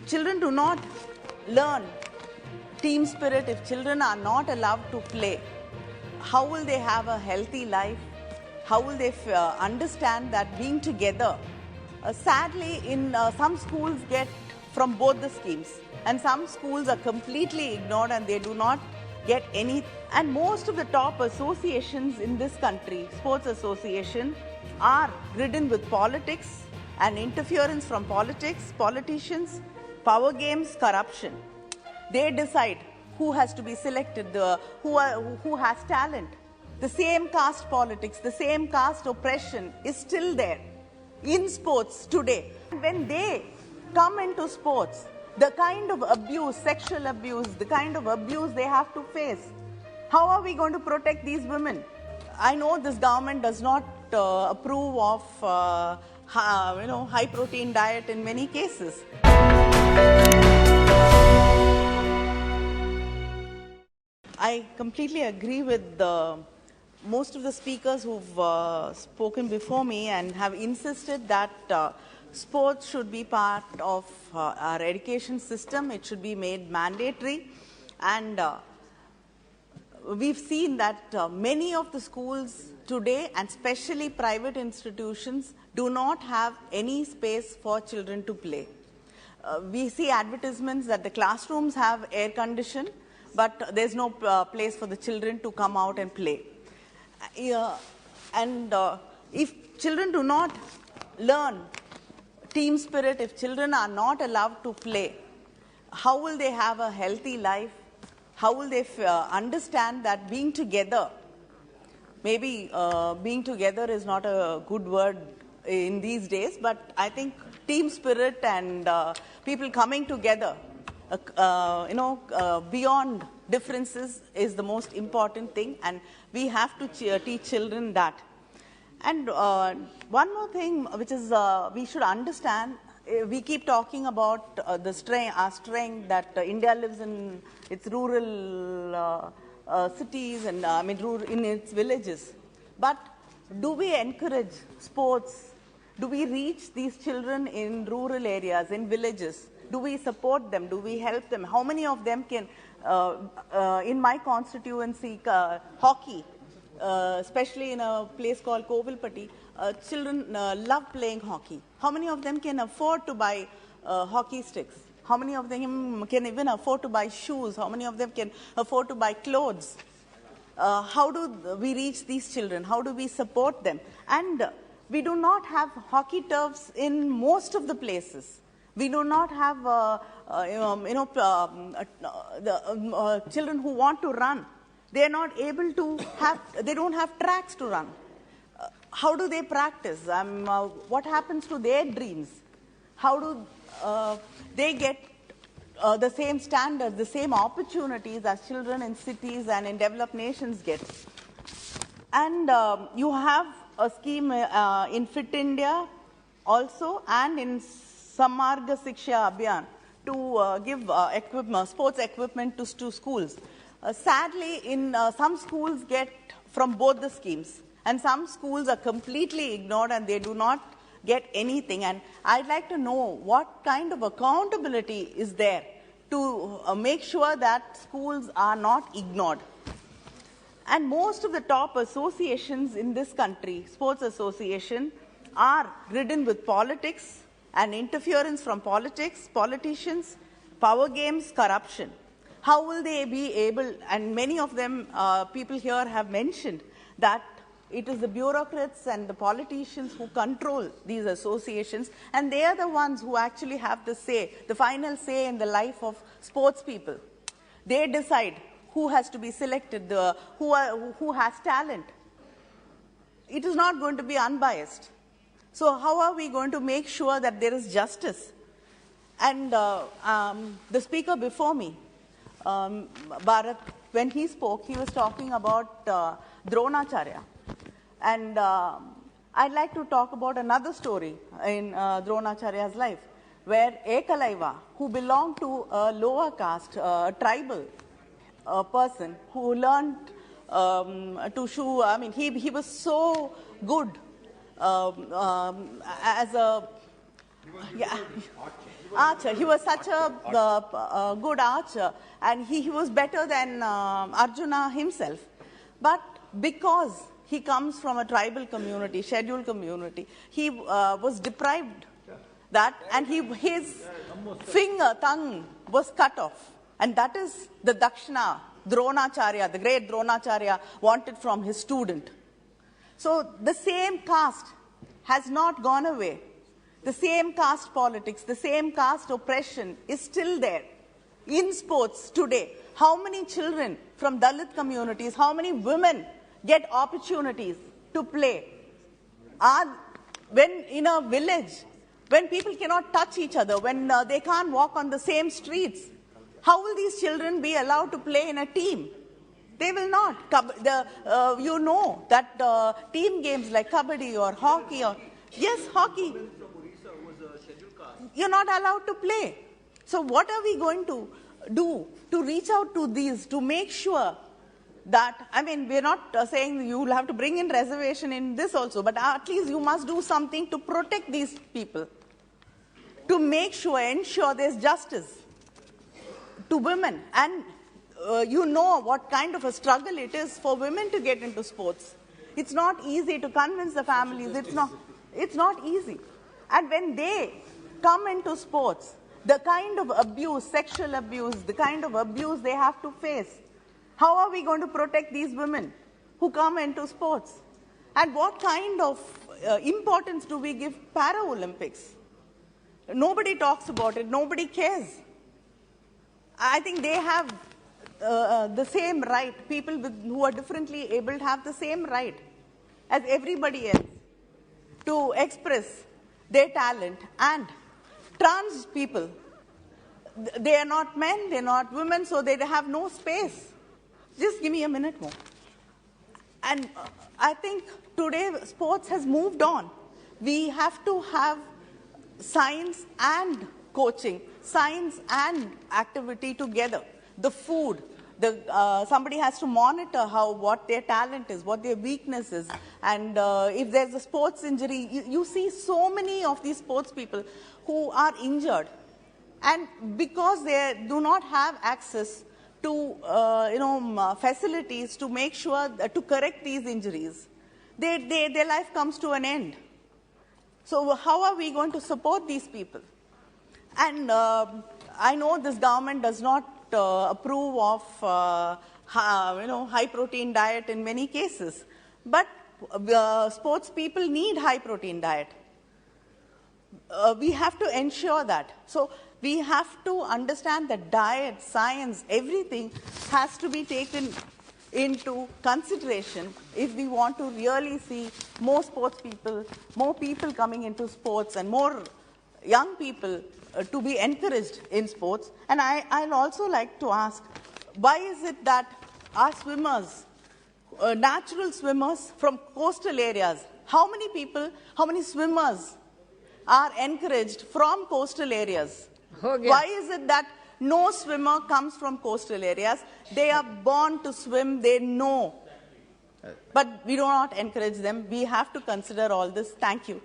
children do not learn team spirit, if children are not allowed to play, how will they have a healthy life? How will they understand that being together? Sadly, in some schools get from both the schemes, and some schools are completely ignored and they do not get any. And most of the top associations in this country, sports association, are ridden with politics and interference from politics, politicians, power games, corruption. They decide who has to be selected, who has talent. The same caste politics, the same caste oppression is still there in sports today. When they come into sports, the kind of abuse, sexual abuse, the kind of abuse they have to face, how are we going to protect these women? I know this government does not approve of high protein diet in many cases. I completely agree with most of the speakers who've spoken before me and have insisted that sports should be part of our education system. It should be made mandatory. And we've seen that many of the schools today, and especially private institutions, do not have any space for children to play. We see advertisements that the classrooms have air condition, but there's no place for the children to come out and play. If children do not learn team spirit, if children are not allowed to play, how will they have a healthy life? How will they understand that being together, maybe being together is not a good word in these days, but I think team spirit and people coming together, beyond differences is the most important thing, and we have to teach children that. And one more thing which is we should understand, we keep talking about our strength that India lives in its rural cities and in its villages. But do we encourage sports? Do we reach these children in rural areas, in villages? Do we support them? Do we help them? How many of them can, in my constituency, hockey, especially in a place called Kovilpatti, children love playing hockey. How many of them can afford to buy hockey sticks? How many of them can even afford to buy shoes? How many of them can afford to buy clothes? How do we reach these children? How do we support them? And we do not have hockey turfs in most of the places. We do not have children who want to run. They are not able to have, they don't have tracks to run. How do they practice? What happens to their dreams? How do they get the same standards, the same opportunities as children in cities and in developed nations get? And you have a scheme in Fit India also, and in Samarga Shiksha Abhiyan to give sports equipment to schools. Sadly, in some schools get from both the schemes, and some schools are completely ignored and they do not get anything. And I'd like to know what kind of accountability is there to make sure that schools are not ignored. And most of the top associations in this country, sports association, are ridden with politics and interference from politics, politicians, power games, corruption. How will they be able, and many of them, people here have mentioned that it is the bureaucrats and the politicians who control these associations, and they are the ones who actually have the say, the final say in the life of sports people. They decide who has to be selected, who has talent. It is not going to be unbiased. So how are we going to make sure that there is justice? And the speaker before me, Bharat, when he spoke, he was talking about Dronacharya. And I'd like to talk about another story in Dronacharya's life, where Ekalaiva, who belonged to a lower caste, a tribal person, who learned to shoe, he was so good as a... Yeah. archer. He was such a good archer, and he was better than Arjuna himself. But because he comes from a tribal community, scheduled community, he was deprived that, and his tongue was cut off. And that is the Dakshina Dronacharya, the great Dronacharya, wanted from his student. So the same caste has not gone away. The same caste politics, the same caste oppression is still there in sports today. How many children from Dalit communities, how many women get opportunities to play? When in a village, when people cannot touch each other, when they can't walk on the same streets, how will these children be allowed to play in a team? They will not. You know that team games like kabaddi or hockey, yes, hockey, you're not allowed to play. So what are we going to do to reach out to these, to make sure that, I mean, we're not saying you will have to bring in reservation in this also, but at least you must do something to protect these people, to make sure, ensure there's justice to women. And you know what kind of a struggle it is for women to get into sports. It's not easy to convince the families. It's not easy. And when they come into sports, the kind of abuse, sexual abuse, the kind of abuse they have to face, how are we going to protect these women who come into sports? And what kind of importance do we give Paralympics? Nobody talks about it. Nobody cares. I think they have the same right. People who are differently abled have the same right as everybody else to express their talent. And trans people, they are not men, they are not women, so they have no space. Just give me a minute more. And I think today sports has moved on. We have to have science and coaching, science and activity together. The food, somebody has to monitor what their talent is, what their weakness is. And if there's a sports injury, you see so many of these sports people who are injured. And because they do not have access to facilities to make sure to correct these injuries, their life comes to an end. So how are we going to support these people? And I know this government does not approve of high protein diet in many cases, but sports people need high protein diet. We have to ensure that. So we have to understand that diet, science, everything has to be taken into consideration if we want to really see more sports people, more people coming into sports, and more young people to be encouraged in sports. And I'll also like to ask, why is it that our swimmers, natural swimmers from coastal areas, how many swimmers are encouraged from coastal areas? Okay. Why is it that no swimmer comes from coastal areas? They are born to swim, they know. But we do not encourage them. We have to consider all this. Thank you.